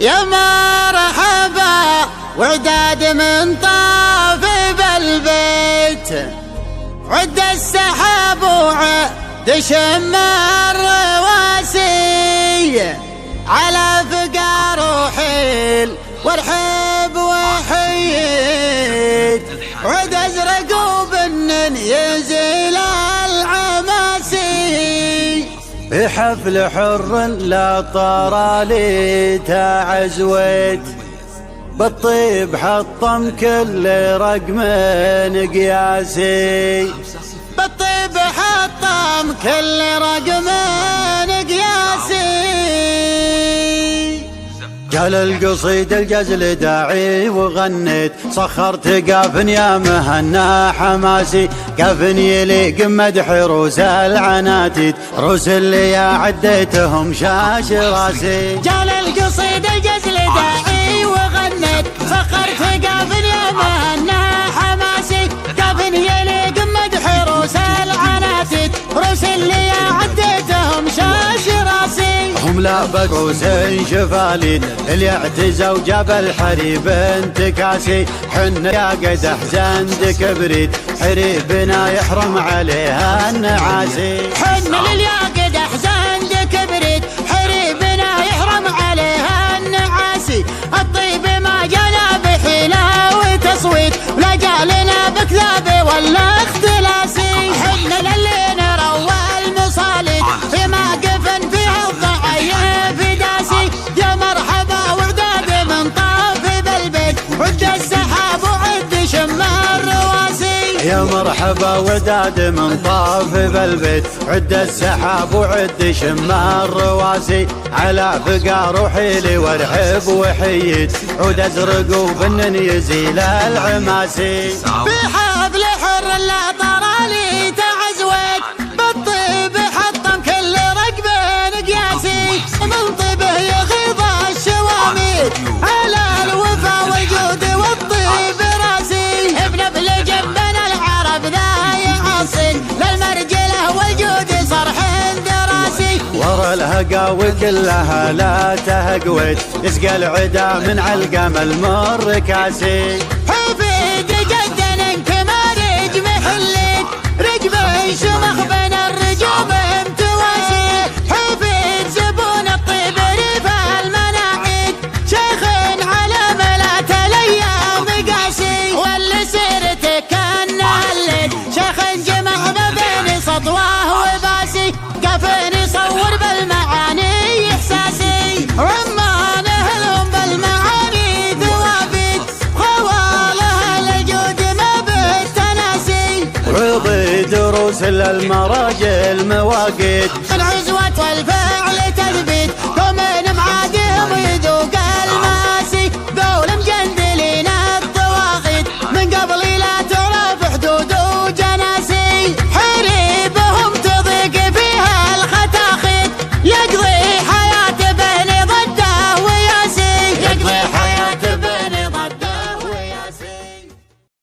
يا مرحبا وعداد من طاف بالبيت، عد السحاب وعد شم الرواسي، على فقار وحيل وارحب وحيد، عد ازرق وبنن يزيل العماسي. في حفل حر لا طرالي تعزويت، بالطيب حطم كل رقم قياسي، بالطيب حطم كل رقم قياسي. قال القصيد الجزل داعي وغنيت، صخرت قاف يا مهنا حماسي، قاف يليق مدح روس العناتيد، روس اللي عديتهم شاش راسي. قال القصيد الجزل داعي وغنيت، صخرت قاف يا مهنا حماسي، قاف يليق مدح روس العناتيد، روس اللي عديتهم شاش راسي. هم لا بقوا زين شفالين اللي اعتزوا جاب الحريب انتكاسي، حن يا قدح زند كبريت حريبنا يحرم عليها النعاسي. حن للياقد زند كبريت حريبنا يحرم عليها النعاسي. الطيب ما جانا بحيلة وتصويت، ولا جالنا بكذاب ولا اختلاسي. حن للي نروى المصالد في موقف فيها الضعيف داسي. يا مرحبا وعداد من طاف بالبيت، عد السحاب وعد شم الرواسي. يا مرحبا وداد من طاف بالبيت، عد السحاب وعد شم الرواسي، على فقار وحيلي وارحب وحيد، عود ازرق وبنن يزيل العماسي. في حفل حر لا طرالي تعزوت، بالطيب حطم كل رقب قياسي، من طيبه يغيظ الشواميد، على الوفا والجود والطيب راسي. ابن جنبنا العرب ذا يعصي، للمرجله والجود صرح دراسي. ورا الهقاوي كلها لا تهقويت، يسقى العدا من علقم المر كاسي. حفيد جدا انكمار محلين، رقب شمخ بين الرجوب متواسي. حفيد زبون الطيب ريف المناعيد، شيخ على ملات الايام قاسي. واللي سيرته كان الليل، شيخ جمع ما بين سطواه وباسي، قفن يصور بالمعاني احساسي. عمان اهلهم بالمعاني ثوابت، خوالها للجود ما بالتناسي. عضي دروس للمراجل مواقيت،